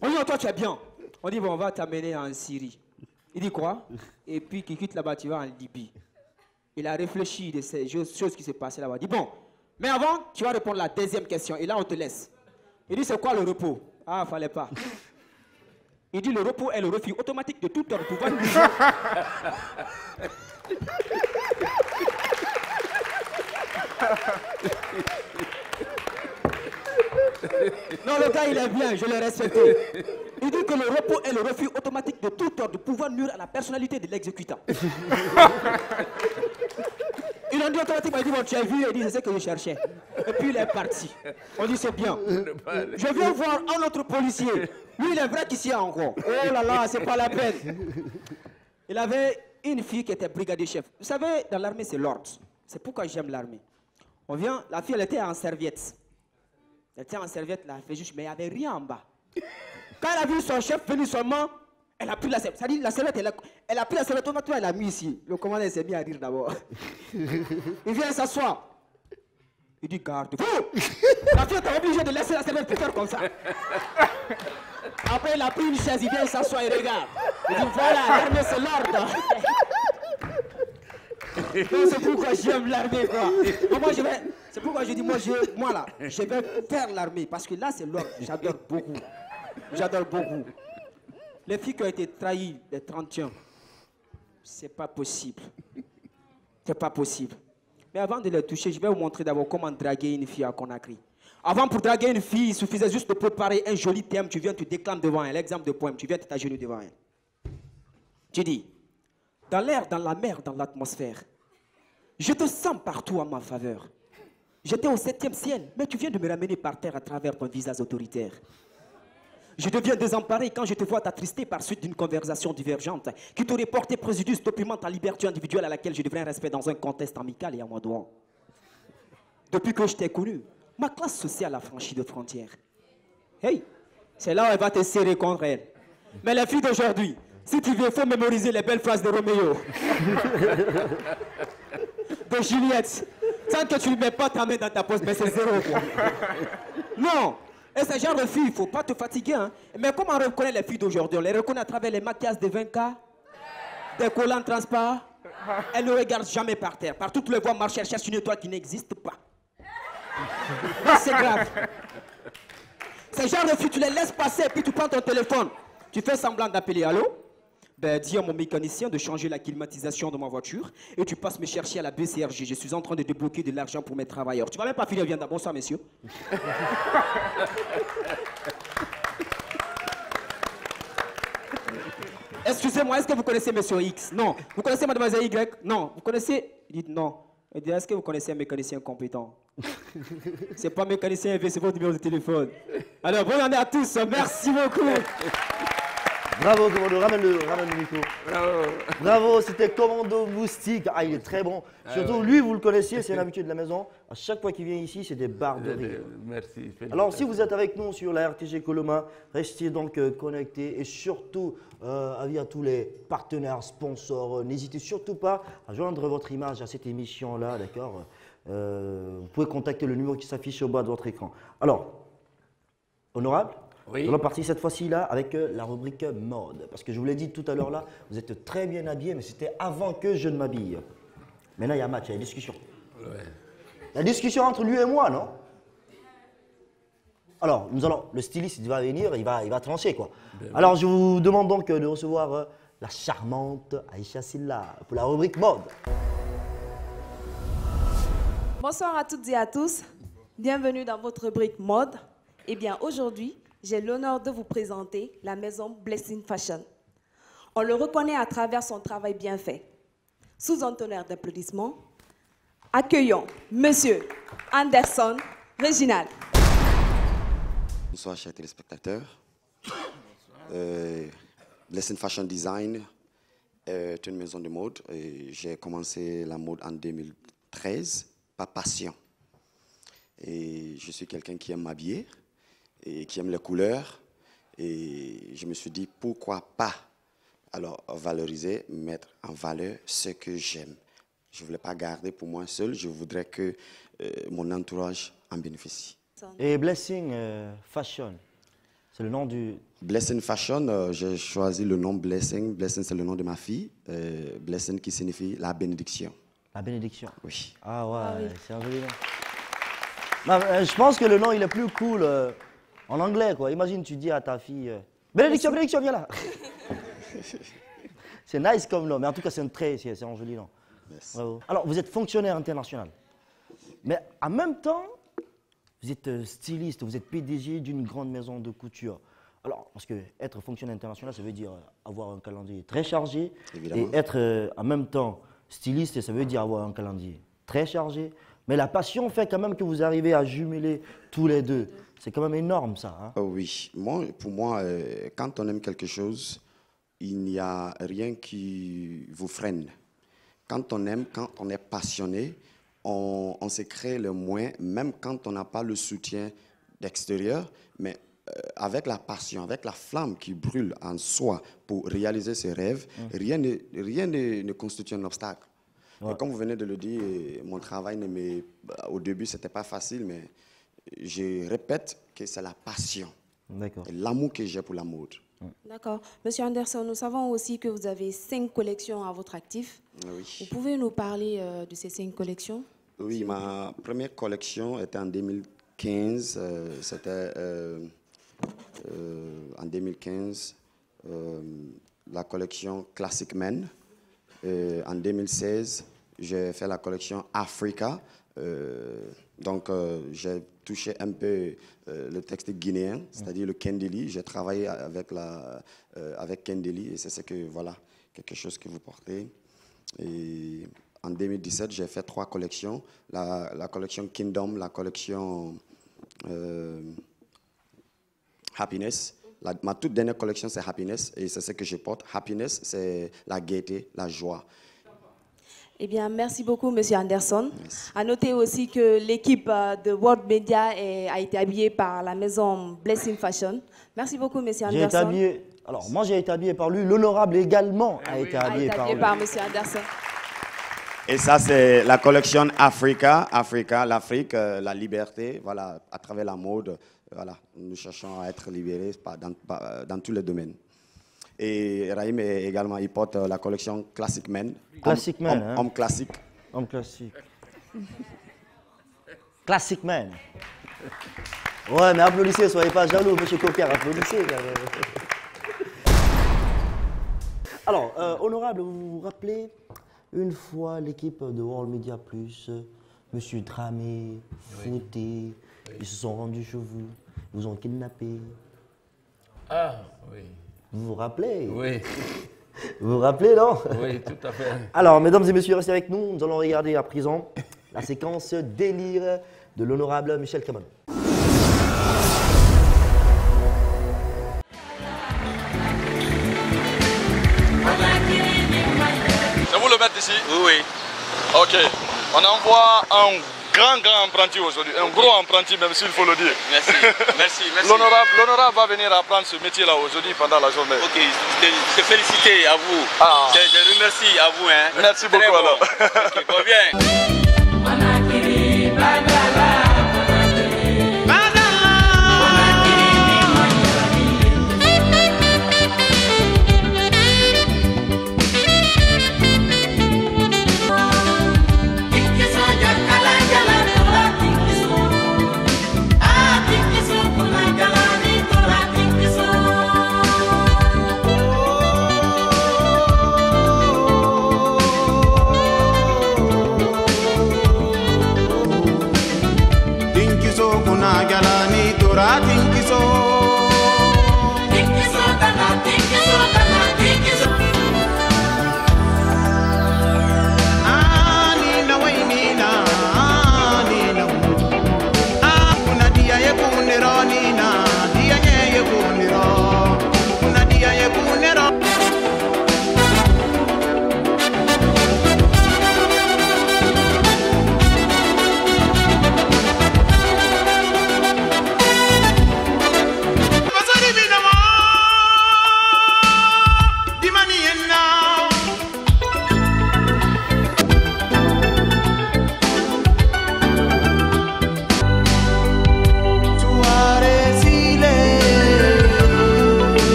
On dit, oh, toi tu es bien. On dit, bon, on va t'amener en Syrie. Il dit quoi? Et puis qu'il quitte là-bas, tu vas en Libye. Il a réfléchi de ces choses qui s'est passées là-bas. Il dit, bon, mais avant, tu vas répondre à la deuxième question et là on te laisse. Il dit, c'est quoi le repos? Ah, fallait pas. Il dit le repos est le refus automatique de toute ordre pouvoir. Non, le gars, il est bien, je l'ai respecté. Il dit que le repos est le refus automatique de tout ordre de pouvoir nuire à la personnalité de l'exécutant. Il a dit automatiquement, il dit, bon, tu as vu, il dit, c'est ce que je cherchais. Et puis il est parti. On dit, c'est bien. Je viens voir un autre policier. Lui, il est vrai qu'ici encore. Oh là là, c'est pas la peine. Il avait une fille qui était brigadier chef. Vous savez, dans l'armée, c'est l'ordre. C'est pourquoi j'aime l'armée. On vient, la fille, elle était en serviette. Elle était en serviette, là, elle fait juste, mais il n'y avait rien en bas. Quand elle a vu son chef venir seulement, elle a pris la serviette. C'est-à-dire, la serviette, elle a pris la serviette, automatiquement, elle l'a mis ici. Le commandant s'est mis à rire d'abord. Il vient s'asseoir. Il dit, garde-vous. La fille était obligée de laisser la serviette pour faire comme ça. Après, il a pris une chaise, il vient s'asseoir et regarde. Il dit, voilà, l'armée, c'est l'ordre. C'est pourquoi j'aime l'armée, quoi. C'est pourquoi je dis, moi là, je vais faire l'armée. Parce que là, c'est l'ordre. J'adore beaucoup. J'adore beaucoup. Les filles qui ont été trahies, les 31, c'est pas possible. C'est pas possible. Mais avant de les toucher, je vais vous montrer d'abord comment draguer une fille à Conakry. Avant, pour draguer une fille, il suffisait juste de préparer un joli thème. Tu viens, tu déclames devant elle. L'exemple de poème, tu viens, tu t'agenouilles devant elle. Tu dis, dans l'air, dans la mer, dans l'atmosphère, je te sens partout en ma faveur. J'étais au 7e ciel, mais tu viens de me ramener par terre à travers ton visage autoritaire. Je deviens désemparé quand je te vois t'attrister par suite d'une conversation divergente qui t'aurait porté préjudice, t'opprimant ta liberté individuelle à laquelle je devrais un respect dans un contexte amical et amoindrant. Depuis que je t'ai connu, ma classe sociale a franchi de frontières. Hey, c'est là où elle va te serrer contre elle. Mais les filles d'aujourd'hui, si tu veux, il faut mémoriser les belles phrases de Roméo, de Juliette. Tant que tu ne mets pas ta main dans ta poche, mais c'est zéro, quoi. Non. Et ce genre de filles, il ne faut pas te fatiguer. Hein. Mais comment on reconnaît les filles d'aujourd'hui? On les reconnaît à travers les maquillages de 20K, des collants transparents. Elles ne regardent jamais par terre. Partout, tu les vois marcher, elles cherchent une étoile qui n'existe pas. C'est grave. Ce genre de filles, tu les laisses passer, puis tu prends ton téléphone. Tu fais semblant d'appeler, allô? Ben, dis à mon mécanicien de changer la climatisation de ma voiture et tu passes me chercher à la BCRG. Je suis en train de débloquer de l'argent pour mes travailleurs. Tu vas même pas finir, viens d'abord. Bonsoir, messieurs. Excusez-moi, est-ce que vous connaissez Monsieur X? Non. Vous connaissez Mademoiselle Y? Non. Vous connaissez? Dites non. Il dit, est-ce que vous connaissez un mécanicien compétent? C'est pas un mécanicien, c'est votre numéro de téléphone. Alors, bonne année à tous. Merci beaucoup. Bravo, Commando, ramène le micro. Bravo. Bravo, c'était Commando Moustique. Ah, il est très bon. Surtout, lui, vous le connaissiez, c'est un habitué de la maison. À chaque fois qu'il vient ici, c'est des barres de rire. Merci. Alors, si vous êtes avec nous sur la RTG Coloma, restez donc connectés. Et surtout, avis à tous les partenaires, sponsors, n'hésitez surtout pas à joindre votre image à cette émission-là, d'accord? Vous pouvez contacter le numéro qui s'affiche au bas de votre écran. Alors, honorable? Oui. Nous allons partir cette fois-ci là avec la rubrique mode. Parce que je vous l'ai dit tout à l'heure là, vous êtes très bien habillés, mais c'était avant que je ne m'habille. Maintenant il y a match, il y a discussion. Ouais. Il y a discussion entre lui et moi, non? Alors, le styliste il va venir, il va trancher quoi. Alors je vous demande donc de recevoir la charmante Aïcha Silla pour la rubrique mode. Bonsoir à toutes et à tous. Bienvenue dans votre rubrique mode. Eh bien aujourd'hui, j'ai l'honneur de vous présenter la maison Blessing Fashion. On le reconnaît à travers son travail bien fait. Sous un tonnerre d'applaudissements, accueillons Monsieur Anderson Reginald. Bonsoir chers téléspectateurs. Blessing Fashion Design est une maison de mode. J'ai commencé la mode en 2013 par passion. Et je suis quelqu'un qui aime m'habiller et qui aime les couleurs. Et je me suis dit, pourquoi pas alors valoriser, mettre en valeur ce que j'aime. Je ne voulais pas garder pour moi seul, je voudrais que mon entourage en bénéficie. Et Blessing Fashion, c'est le nom du... Blessing Fashion, j'ai choisi le nom Blessing. Blessing, c'est le nom de ma fille. Blessing qui signifie la bénédiction. La bénédiction? Oui. Ah ouais, c'est un joli nom. Non, je pense que le nom, il est plus cool en anglais, quoi. Imagine, tu dis à ta fille, Bénédiction, bénédiction, viens là. C'est nice comme nom, mais en tout cas, c'est un joli nom. Bravo. Alors, vous êtes fonctionnaire international. Mais en même temps, vous êtes styliste, vous êtes PDG d'une grande maison de couture. Alors, parce que être fonctionnaire international, ça veut dire avoir un calendrier très chargé. Évidemment. Et être en même temps styliste, ça veut dire avoir un calendrier très chargé. Mais la passion fait quand même que vous arrivez à jumeler tous les deux. C'est quand même énorme, ça. Hein? Oh oui. Pour moi, quand on aime quelque chose, il n'y a rien qui vous freine. Quand on aime, quand on est passionné, on se crée le moyen, même quand on n'a pas le soutien d'extérieur, mais avec la passion, avec la flamme qui brûle en soi pour réaliser ses rêves, rien ne constitue un obstacle. Ouais. Et comme vous venez de le dire, mon travail, au début, ce n'était pas facile, mais je répète que c'est la passion, l'amour que j'ai pour la mode. D'accord. Monsieur Anderson, nous savons aussi que vous avez 5 collections à votre actif. Oui. Vous pouvez nous parler de ces 5 collections? Oui, ma première collection était en 2015. C'était en 2015 la collection Classic Men. En 2016, j'ai fait la collection Africa. Donc, j'ai touché un peu le textile guinéen, c'est-à-dire le Kendeli. J'ai travaillé avec Kendeli et c'est ce que, voilà, quelque chose que vous portez. Et en 2017, j'ai fait 3 collections. La collection Kingdom, la collection Happiness. Ma toute dernière collection, c'est Happiness et c'est ce que je porte. Happiness, c'est la gaieté, la joie. Eh bien, merci beaucoup, Monsieur Anderson. Merci. À noter aussi que l'équipe de World Media a été habillée par la maison Blessing Fashion. Merci beaucoup, Monsieur Anderson. Alors, moi, j'ai été habillé par lui. L'honorable également a été habillé par Monsieur Anderson. Et ça, c'est la collection Africa, l'Afrique, la liberté, voilà, à travers la mode. Voilà, nous cherchons à être libérés dans tous les domaines. Et Raïm également, il porte la collection Classic Men. Classic Men, hein? Homme classique. Homme classique. Classic Men. Ouais, mais applaudissez, soyez pas jaloux, monsieur Coquer, applaudissez. Alors, honorable, vous vous rappelez une fois l'équipe de World Media Plus, monsieur Dramé, Fouté, ils se sont rendus chez vous, ils vous ont kidnappé. Ah, oui. Vous vous rappelez? Oui. Vous vous rappelez, non? Oui, tout à fait. Alors, mesdames et messieurs, restez avec nous. Nous allons regarder à présent la séquence délire de l'honorable Michel Camano. C'est vous le maître ici? Oui, oui. Ok. On envoie un grand apprenti aujourd'hui, un gros apprenti même s'il faut le dire. Merci, merci, merci. L'honorable va venir apprendre ce métier-là aujourd'hui pendant la journée. Ok, je te félicite à vous. Ah. Je remercie à vous. Hein. Merci beaucoup bon. Alors. Ok, bon, bien.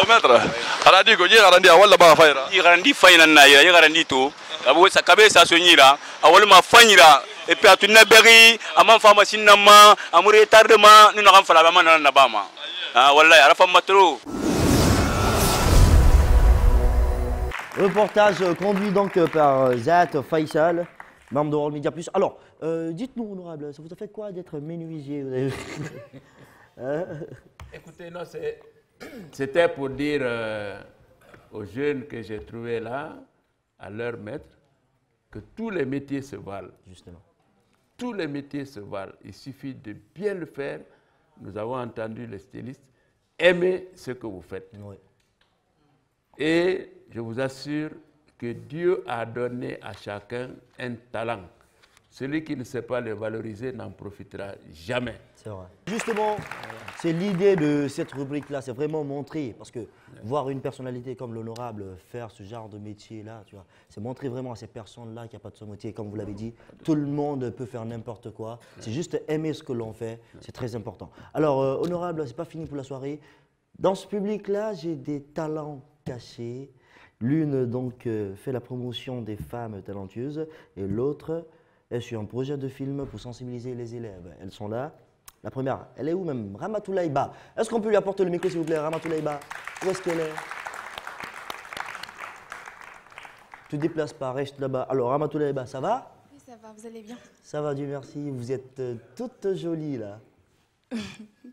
maître. Arandi ko arandi wala ba fayra. Arandi fayna na ya arandi to. Abo sa kabe sa sonyira. Awol ma fanyira. Et puis à tout naberi, à ma femme sinama, à mon retardement, nous n'avons pas la main dans la bama. Ah voilà, à la femme matro. Reportage conduit donc par Zat Faisal, membre de World Media Plus. Alors, dites-nous, honorable, ça vous a fait quoi d'être menuisier? Écoutez, non, c'était pour dire aux jeunes que j'ai trouvés là, à leur maître, que tous les métiers se valent. Justement. Tous les métiers se valent. Il suffit de bien le faire. Nous avons entendu les stylistes. Aimez ce que vous faites. Oui. Et je vous assure que Dieu a donné à chacun un talent. Celui qui ne sait pas le valoriser n'en profitera jamais. C'est vrai. Justement, c'est l'idée de cette rubrique-là, c'est vraiment montrer, parce que voir une personnalité comme l'honorable faire ce genre de métier-là, tu vois, c'est montrer vraiment à ces personnes-là qu'il n'y a pas de ce métier. Comme vous l'avez dit, tout le monde peut faire n'importe quoi. C'est juste aimer ce que l'on fait, c'est très important. Alors, honorable, c'est pas fini pour la soirée. Dans ce public-là, j'ai des talents cachés. L'une, donc, fait la promotion des femmes talentueuses et l'autre est sur un projet de film pour sensibiliser les élèves. Elles sont là. La première, elle est où même? Ramatoulaïba. Est-ce qu'on peut lui apporter le micro, s'il vous plaît, Ramatoulaïba? Où est-ce qu'elle est? Tu te déplaces pas, reste là-bas. Alors, Ramatoulaïba, ça va? Oui, ça va, vous allez bien? Ça va, Dieu merci. Vous êtes toute jolie, là.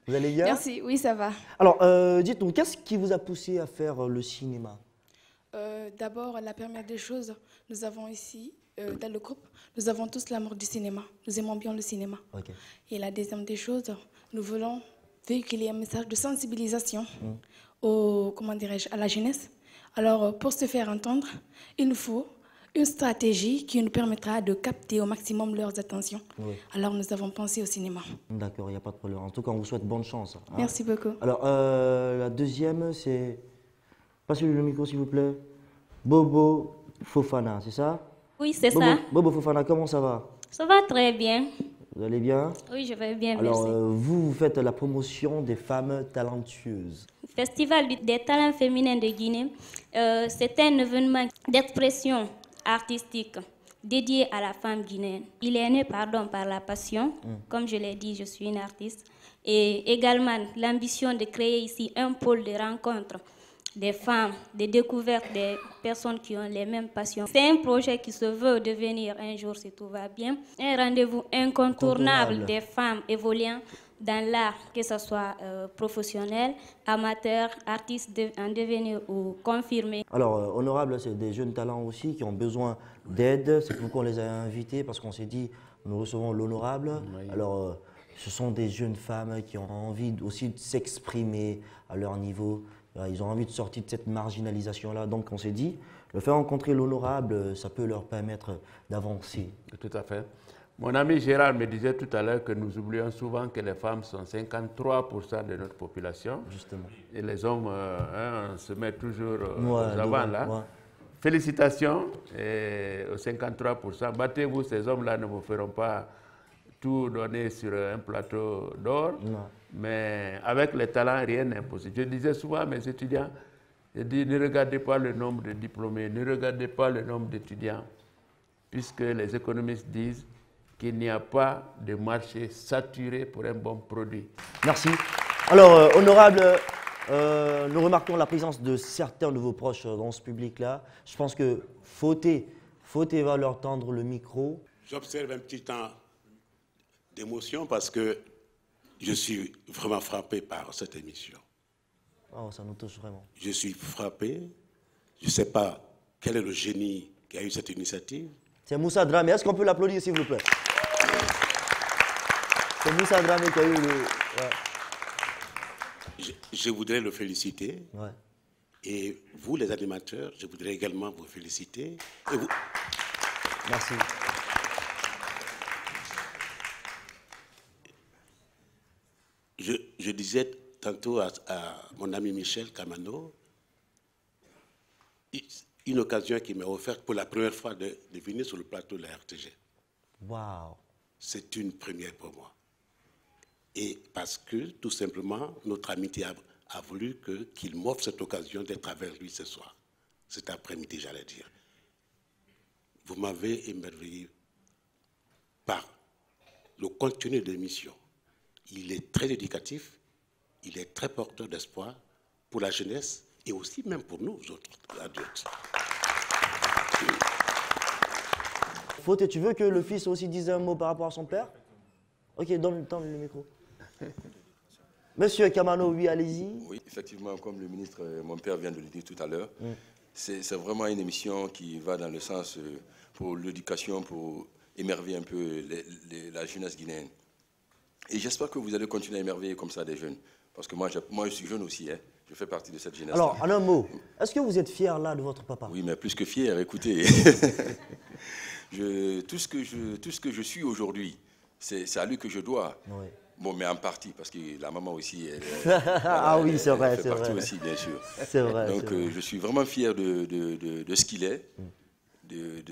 Vous allez bien? Merci, oui, ça va. Alors, dites-nous, qu'est-ce qui vous a poussé à faire le cinéma? D'abord, la première des choses, nous avons ici, dans le groupe, nous avons tous l'amour du cinéma. Nous aimons bien le cinéma. Okay. Et la deuxième des choses, nous voulons véhiculer un message de sensibilisation comment dirais-je, à la jeunesse. Alors, pour se faire entendre, il nous faut une stratégie qui nous permettra de capter au maximum leurs attentions. Oui. Alors, nous avons pensé au cinéma. D'accord, il n'y a pas de problème. En tout cas, on vous souhaite bonne chance. Hein. Merci beaucoup. Alors, la deuxième, c'est... Passez-lui le micro, s'il vous plaît. Bobo Fofana, c'est ça? Oui, c'est ça. Bobo Fofana, comment ça va? Ça va très bien. Vous allez bien? Oui, je vais bien, alors, merci. Vous faites la promotion des femmes talentueuses. Festival des talents féminins de Guinée, c'est un événement d'expression artistique dédié à la femme guinéenne. Il est né par la passion. Comme je l'ai dit, je suis une artiste. Et également l'ambition de créer ici un pôle de rencontre des femmes, des découvertes des personnes qui ont les mêmes passions. C'est un projet qui se veut devenir un jour, si tout va bien, un rendez-vous incontournable des femmes évoluant dans l'art, que ce soit professionnel, amateur, artiste en devenir ou confirmé. Alors, honorable, c'est des jeunes talents aussi qui ont besoin d'aide. C'est pourquoi on les a invités, parce qu'on s'est dit, nous recevons l'honorable. Oui. Alors, ce sont des jeunes femmes qui ont envie aussi de s'exprimer à leur niveau. Ils ont envie de sortir de cette marginalisation-là. Donc, on s'est dit, le faire rencontrer l'honorable, ça peut leur permettre d'avancer. Tout à fait. Mon ami Gérard me disait tout à l'heure que nous oublions souvent que les femmes sont 53% de notre population. Justement. Et les hommes, on se met toujours aux avant là. Ouais. Félicitations aux 53%. Battez-vous, ces hommes-là ne vous feront pas tout donner sur un plateau d'or. Mais avec les talents, rien n'est impossible. Je disais souvent à mes étudiants, je dis, ne regardez pas le nombre de diplômés, ne regardez pas le nombre d'étudiants, puisque les économistes disent qu'il n'y a pas de marché saturé pour un bon produit. Merci. Alors, honorable, nous remarquons la présence de certains de vos proches dans ce public-là. Je pense que Fauté va leur tendre le micro. J'observe un petit temps d'émotion parce que je suis vraiment frappé par cette émission. Oh, ça nous touche vraiment. Je suis frappé. Je ne sais pas quel est le génie qui a eu cette initiative. C'est Moussa Dramé. Est-ce qu'on peut l'applaudir, s'il vous plaît? C'est Moussa Dramé qui a eu le... Ouais. Je voudrais le féliciter. Ouais. Et vous, les animateurs, je voudrais également vous féliciter. Et vous... Merci. Je disais tantôt à mon ami Michel Kamano, une occasion qui m'est offerte pour la première fois de venir sur le plateau de la RTG. Wow. C'est une première pour moi. Et parce que, tout simplement, notre amitié a voulu qu'il m'offre cette occasion d'être avec lui ce soir, cet après-midi, j'allais dire. Vous m'avez émerveillé par le contenu de l'émission. Il est très éducatif, il est très porteur d'espoir pour la jeunesse et aussi même pour nous autres adultes. Faute, tu veux que le fils aussi dise un mot par rapport à son père? Ok, donne le micro. Monsieur Kamano, oui, allez-y. Oui, effectivement, comme le ministre, mon père vient de le dire tout à l'heure, c'est vraiment une émission qui va dans le sens pour l'éducation, pour émerveiller un peu la jeunesse guinéenne. Et j'espère que vous allez continuer à émerveiller comme ça des jeunes. Parce que moi je suis jeune aussi, hein. Je fais partie de cette jeunesse. Alors, en un mot, est-ce que vous êtes fier là de votre papa? Oui, mais plus que fier, écoutez. Tout ce que je suis aujourd'hui, c'est à lui que je dois. Oui. Bon, mais en partie, parce que la maman aussi, ah oui, c'est vrai, c'est vrai. Elle fait partie aussi, bien sûr. C'est vrai. Donc, je suis vraiment fier de ce qu'il est, de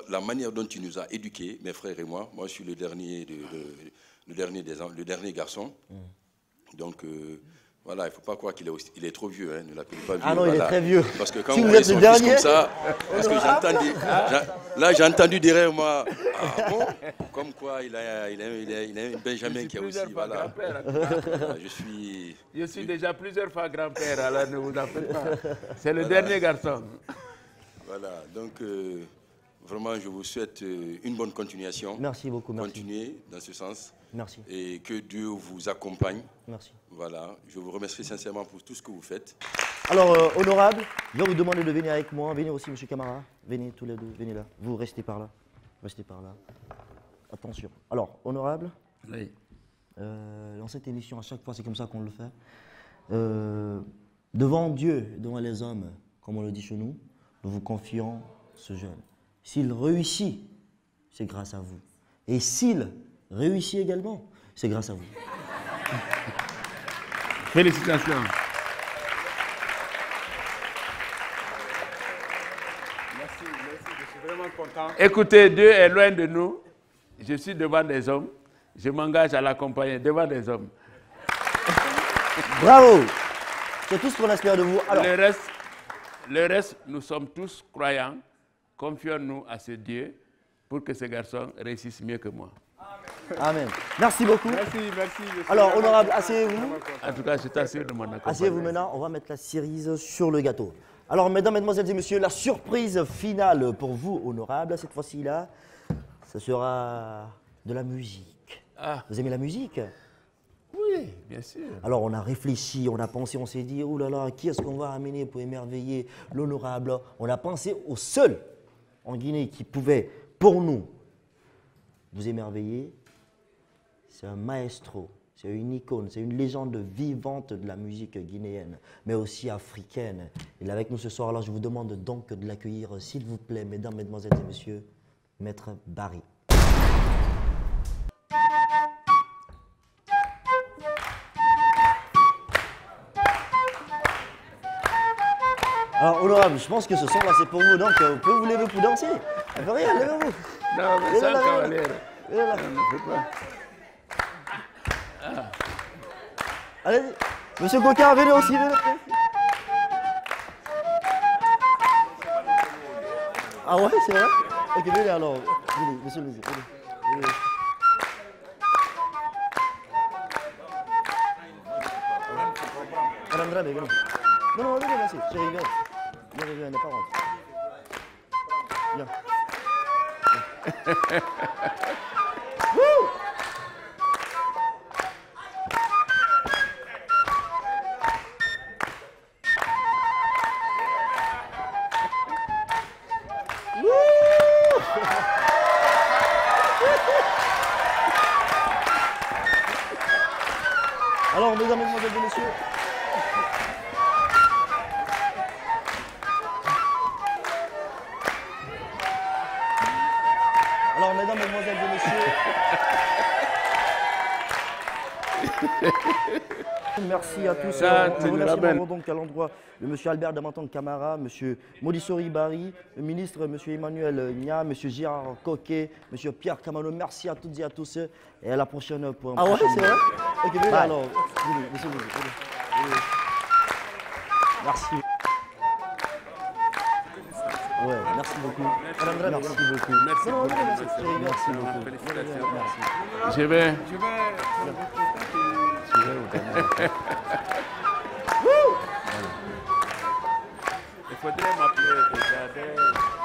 la manière dont il nous a éduqués, mes frères et moi. Moi, je suis le dernier garçon. Donc, voilà, il ne faut pas croire qu'il est trop vieux, hein, ne l'appelez pas vieux. Ah non, voilà. il est très vieux. Parce que quand si vous êtes son le dernier, comme ça, parce que j'ai entendu derrière moi, ah bon, comme quoi il a un Benjamin qui est aussi, voilà. Je suis déjà plusieurs fois grand-père, alors ne vous en faites pas. C'est le dernier garçon. Voilà, donc vraiment je vous souhaite une bonne continuation. Merci beaucoup, merci. Continuez dans ce sens. Merci. Et que Dieu vous accompagne. Merci. Voilà, je vous remercie sincèrement pour tout ce que vous faites. Alors, honorable, je vais vous demander de venir avec moi. Venez aussi, monsieur Camara. Venez tous les deux, venez là. Vous restez par là. Restez par là. Attention. Alors, honorable. Oui. Dans cette émission, à chaque fois, c'est comme ça qu'on le fait. Devant Dieu, devant les hommes, comme on le dit chez nous, nous vous confions ce jeune. S'il réussit, c'est grâce à vous. Et s'il réussit également, c'est grâce à vous. Félicitations. Merci, je suis vraiment content. Écoutez, Dieu est loin de nous. Je suis devant des hommes. Je m'engage à l'accompagner devant des hommes. Bravo! C'est tout ce qu'on espère de vous. Alors, le reste, nous sommes tous croyants. Confions-nous à ce Dieu pour que ce garçon réussisse mieux que moi. Amen. Merci beaucoup. Merci. Alors, honorable, asseyez-vous. En tout cas, je t'assure de mon accompagnement. Asseyez-vous maintenant, on va mettre la cerise sur le gâteau. Alors, mesdames, mesdemoiselles et messieurs, la surprise finale pour vous, honorable, cette fois-ci-là, ce sera de la musique. Ah. Vous aimez la musique? Oui, bien sûr. Alors, on a réfléchi, on a pensé, on s'est dit, oh là là, qui est-ce qu'on va amener pour émerveiller l'honorable? On a pensé au seul en Guinée qui pouvait, pour nous, vous émerveiller. C'est un maestro, c'est une icône, c'est une légende vivante de la musique guinéenne, mais aussi africaine. Il est avec nous ce soir-là. Je vous demande donc de l'accueillir, s'il vous plaît, mesdames, mesdemoiselles et messieurs, Maître Barry. Alors, honorable, je pense que ce son-là, c'est pour vous, donc vous pouvez vous lever pour danser. Rien, levez-vous. Non, mais ça, cavalier. Ne fais pas. Ah. Allez, monsieur Coquin, venez aussi, venez. Ah ouais, c'est vrai? Ok, venez alors. Venez, monsieur le ministre, venez. Madame Dramé, venez. Non, venez, merci. Chérie, viens. Viens, n'est pas rentré. Viens. Alors, mesdames, mesdemoiselles et messieurs, mesdames, mesdemoiselles et messieurs, merci à tous. Nous remercions donc à l'endroit de M. Albert Damanton Camara, M. Modisori Barry, le ministre M. Emmanuel Nia, M. Gérard Coquet, M. Pierre Camano. Merci à toutes et à tous et à la prochaine pour un prochain. Ah ouais, c'est vrai? Ok, venez alors. Venez, monsieur. Merci. Ouais, merci beaucoup. Merci beaucoup. Merci Non, beaucoup. merci beaucoup. Félicitations. Merci. Je vais. Il faudrait m'appeler déjà.